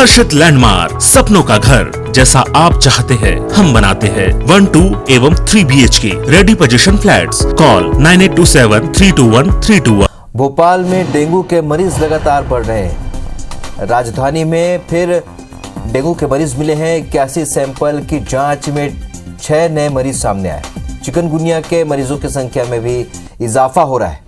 हर्षित landmark, सपनों का घर जैसा आप चाहते हैं हम बनाते हैं। 1, 2 एवं 3 BHK ready position flats. Call 9827321321। Bhopal में डेंगू के मरीज लगातार बढ़ रहे हैं। राजधानी में फिर डेंगू के मरीज मिले हैं। 81 सैंपल की जांच में 6 नए मरीज सामने आए। चिकनगुनिया के मरीजों की संख्या में भी इजाफा हो रहा है।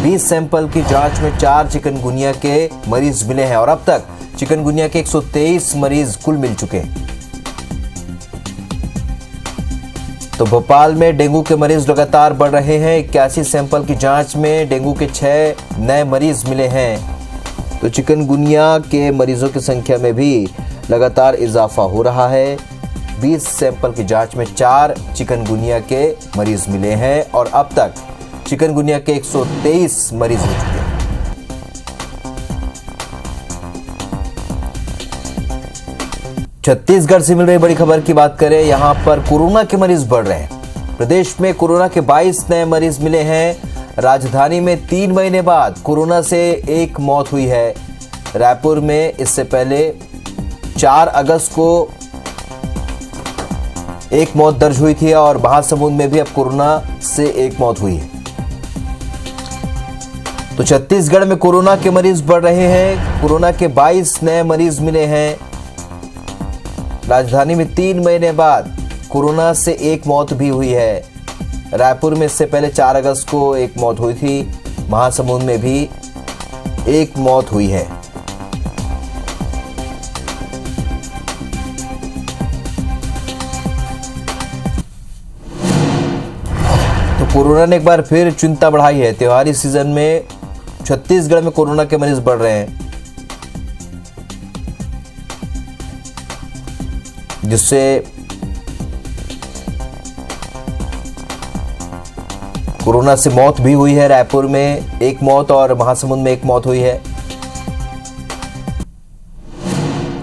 20 सैंपल की जांच में 4 चिकनगुनिया के मरीज मिले हैं और अब तक चिकनगुनिया के 123 मरीज कुल मिल चुके हैं। तो भोपाल में डेंगू के मरीज लगातार बढ़ रहे हैं। 81 सैंपल की जांच में डेंगू के 6 नए मरीज मिले हैं। तो चिकनगुनिया के मरीजों की संख्या में भी लगातार इजाफा हो रहा है। 20 सैंपल की जांच में 4 चिकनगुनिया के मरीज मिले हैं और अब तक चिकनगुनिया के 123 मरीज हो चुके हैं। छत्तीसगढ़ से मिल रही बड़ी खबर की बात करें, यहां पर कोरोना के मरीज बढ़ रहे हैं। प्रदेश में कोरोना के 22 नए मरीज मिले हैं। राजधानी में 3 महीने बाद कोरोना से एक मौत हुई है। रायपुर में इससे पहले 4 अगस्त को एक मौत दर्ज हुई थी और महासमुंद में भी अब कोरोना से एक मौत हुई है। तो छत्तीसगढ़ में कोरोना के मरीज बढ़ रहे हैं। कोरोना के 22 नए मरीज मिले हैं। राजधानी में 3 महीने बाद कोरोना से एक मौत भी हुई है। रायपुर में इससे पहले 4 अगस्त को एक मौत हुई थी। महासमुंद में भी एक मौत हुई है। तो कोरोना ने एक बार फिर चिंता बढ़ाई है। त्योहारी सीजन में छत्तीसगढ़ में कोरोना के मरीज बढ़ रहे हैं, जिससे कोरोना से मौत भी हुई है। रायपुर में एक मौत और महासमुंद में एक मौत हुई है।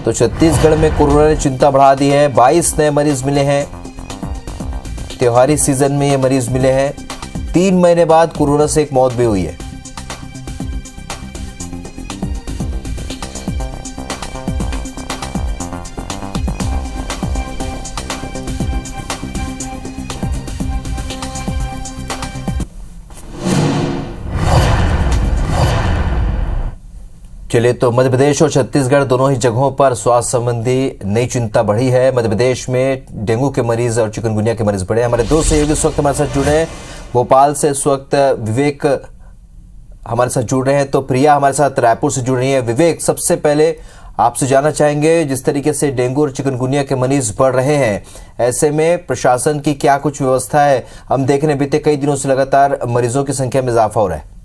तो छत्तीसगढ़ में कोरोना ने चिंता बढ़ा दी है। 22 नए मरीज मिले हैं। त्योहारी सीजन में ये मरीज मिले हैं। 3 महीने बाद कोरोना से एक मौत भी हुई है। चलिए, तो मध्य प्रदेश और छत्तीसगढ़ दोनों ही जगहों पर स्वास्थ्य संबंधी नई चिंता बढ़ी है। मध्य प्रदेश में डेंगू के मरीज और चिकनगुनिया के मरीज बढ़े। हमारे 2 सहयोगी इस वक्त हमारे साथ जुड़े हैं। भोपाल से इस वक्त विवेक हमारे साथ जुड़ रहे हैं, तो प्रिया हमारे साथ रायपुर से जुड़ रही है। विवेक, सबसे पहले आपसे जानना चाहेंगे, जिस तरीके से डेंगू और चिकनगुनिया के मरीज बढ़ रहे हैं, ऐसे में प्रशासन की क्या कुछ व्यवस्था है? हम देख रहे हैं बीते कई दिनों से लगातार मरीजों की संख्या में इजाफा हो रहा है।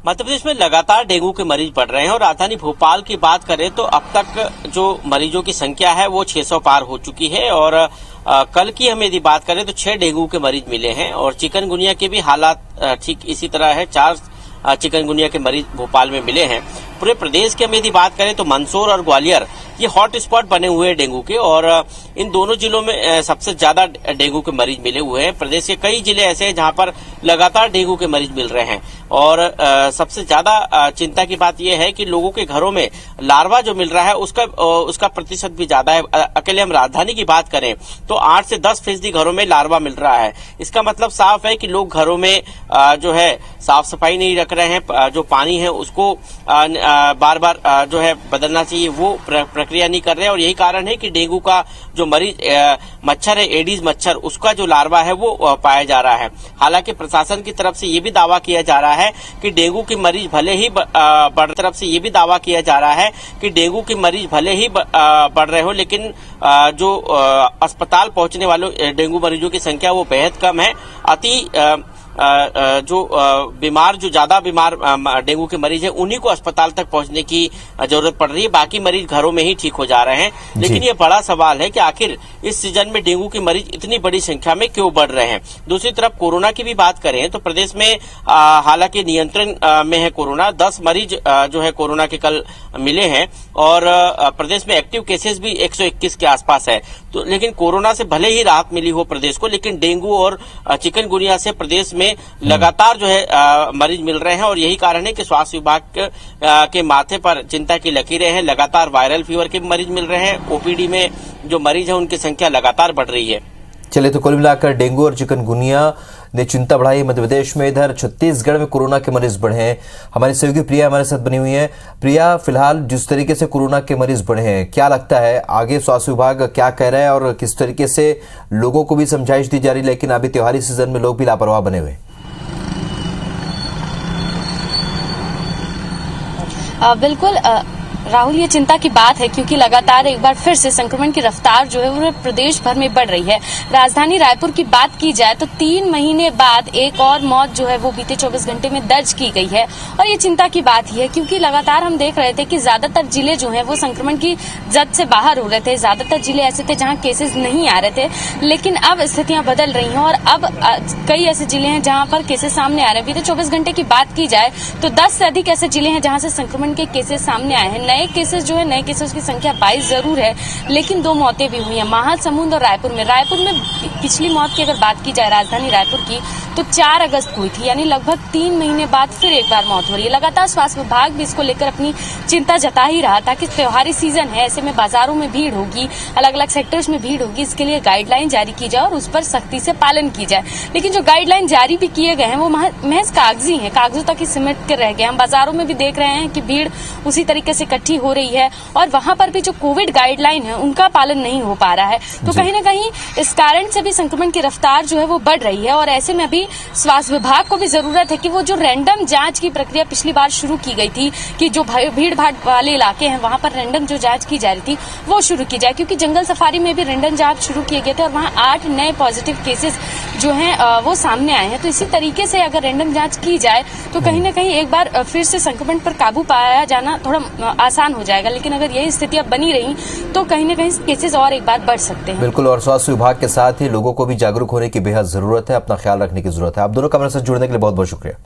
मध्य प्रदेश में लगातार डेंगू के मरीज बढ़ रहे हैं और राजधानी भोपाल की बात करें तो अब तक जो मरीजों की संख्या है वो 600 पार हो चुकी है। और कल की हम यदि बात करें तो 6 डेंगू के मरीज मिले हैं और चिकनगुनिया के भी हालात ठीक इसी तरह है। 4 चिकनगुनिया के मरीज भोपाल में मिले हैं। पूरे प्रदेश की हम यदि बात करें तो मंदसौर और ग्वालियर ये हॉट स्पॉट बने हुए हैं डेंगू के और इन दोनों जिलों में सबसे ज्यादा डेंगू के मरीज मिले हुए हैं। प्रदेश के कई जिले ऐसे हैं जहां पर लगातार डेंगू के मरीज मिल रहे हैं और सबसे ज्यादा चिंता की बात यह है कि लोगों के घरों में लार्वा जो मिल रहा है उसका प्रतिशत भी ज्यादा है। अकेले हम राजधानी की बात करें तो 8 से 10% घरों में लार्वा मिल रहा है। इसका मतलब साफ है कि लोग घरों में जो है साफ सफाई नहीं रख रहे हैं। जो पानी है उसको बार बार जो है बदलना चाहिए, वो प्रक्रिया नहीं कर रहे हैं और यही कारण है कि डेंगू का जो मरीज मच्छर है, एडीज मच्छर, उसका जो लार्वा है वो पाया जा रहा है। हालांकि प्रशासन की तरफ से ये भी दावा किया जा रहा है कि डेंगू के मरीज भले ही बढ़ रहे हो, लेकिन जो अस्पताल पहुंचने वालों डेंगू मरीजों की संख्या वो बेहद कम है। जो ज्यादा बीमार डेंगू के मरीज हैं उन्हीं को अस्पताल तक पहुंचने की जरूरत पड़ रही है। बाकी मरीज घरों में ही ठीक हो जा रहे हैं। लेकिन ये बड़ा सवाल है कि आखिर इस सीजन में डेंगू के मरीज इतनी बड़ी संख्या में क्यों बढ़ रहे हैं। दूसरी तरफ कोरोना की भी बात करें तो प्रदेश में हालांकि नियंत्रण में है कोरोना। 10 मरीज जो है कोरोना के कल मिले हैं और प्रदेश में एक्टिव केसेस भी 121 के आसपास है। तो लेकिन कोरोना से भले ही राहत मिली हो प्रदेश को, लेकिन डेंगू और चिकनगुनिया से प्रदेश में में लगातार जो है मरीज मिल रहे हैं और यही कारण है कि स्वास्थ्य विभाग के माथे पर चिंता की लकीरें हैं। लगातार वायरल फीवर के मरीज मिल रहे हैं, ओपीडी में जो मरीज है उनकी संख्या लगातार बढ़ रही है। चलिए, तो कुल मिलाकर डेंगू और चिकनगुनिया ने चिंता बढ़ाई मध्य प्रदेश में। इधर छत्तीसगढ़ में कोरोना के मरीज बढ़े हैं। हमारी सहयोगी प्रिया हमारे साथ बनी हुई है। प्रिया, फिलहाल जिस तरीके से कोरोना के मरीज बढ़े हैं, क्या लगता है आगे स्वास्थ्य विभाग क्या कह रहा है और किस तरीके से लोगों को भी समझाइश दी जा रही, लेकिन अभी त्योहारी सीजन में लोग भी लापरवाह बने हुए? बिल्कुल राहुल, ये चिंता की बात है क्योंकि लगातार एक बार फिर से संक्रमण की रफ्तार जो है वो प्रदेश भर में बढ़ रही है। राजधानी रायपुर की बात की जाए तो 3 महीने बाद एक और मौत जो है वो बीते 24 घंटे में दर्ज की गई है और ये चिंता की बात ही है क्योंकि लगातार हम देख रहे थे कि ज्यादातर जिले जो है वो संक्रमण की जद से बाहर हो रहे थे। ज्यादातर जिले ऐसे थे जहाँ केसेस नहीं आ रहे थे, लेकिन अब स्थितियां बदल रही हैं और अब कई ऐसे जिले हैं जहाँ पर केसेस सामने आ रहे हैं। बीते 24 घंटे की बात की जाए तो 10 से अधिक ऐसे जिले हैं जहाँ से संक्रमण के केसेस सामने आए हैं। नए केसेस की संख्या 22 जरूर है, लेकिन 2 मौतें भी हुई हैं, महासमुंद और रायपुर में। रायपुर में पिछली मौत की अगर बात की जाए राजधानी रायपुर की तो 4 अगस्त को हुई थी, यानी लगभग 3 महीने बाद फिर एक बार मौत हो रही है। लगातार स्वास्थ्य विभाग भी इसको लेकर अपनी चिंता जता ही रहा था कि त्योहारी सीजन है, ऐसे में बाजारों में भीड़ होगी, अलग अलग सेक्टर्स में भीड़ होगी, इसके लिए गाइडलाइन जारी की जाए और उस पर सख्ती से पालन की जाए। लेकिन जो गाइडलाइन जारी भी किए गए हैं वो महज कागजी हैं, कागजों तक ही सिमट कर रह गए। हम बाजारों में भी देख रहे हैं कि भीड़ उसी तरीके से इकट्ठी हो रही है और वहां पर भी जो कोविड गाइडलाइन है उनका पालन नहीं हो पा रहा है। तो कहीं ना कहीं इस कारण से भी संक्रमण की रफ्तार जो है वो बढ़ रही है और ऐसे में अभी स्वास्थ्य विभाग को भी जरूरत है कि वो जो रैंडम जांच की प्रक्रिया पिछली बार शुरू की गई थी कि जो भीड़ भाड़ वाले इलाके हैं वहां पर रैंडम जो जांच की जा रही थी वो शुरू की जाए, क्योंकि जंगल सफारी में भी रैंडम जांच शुरू किए गए थे और वहां 8 नए पॉजिटिव केसेस जो हैं वो सामने आए हैं। तो इसी तरीके से अगर रैंडम जांच की जाए तो कहीं ना कहीं एक बार फिर से संक्रमण पर काबू पाया जाना थोड़ा आसान हो जाएगा। लेकिन अगर यही स्थितियां बनी रही तो कहीं ना कहीं केसेस और एक बार बढ़ सकते हैं। बिल्कुल, और स्वास्थ्य विभाग के साथ ही लोगों को भी जागरूक होने की बेहद जरूरत है, अपना ख्याल रखने की जरूरत है। आप दोनों का मेरे साथ जुड़ने के लिए बहुत बहुत शुक्रिया।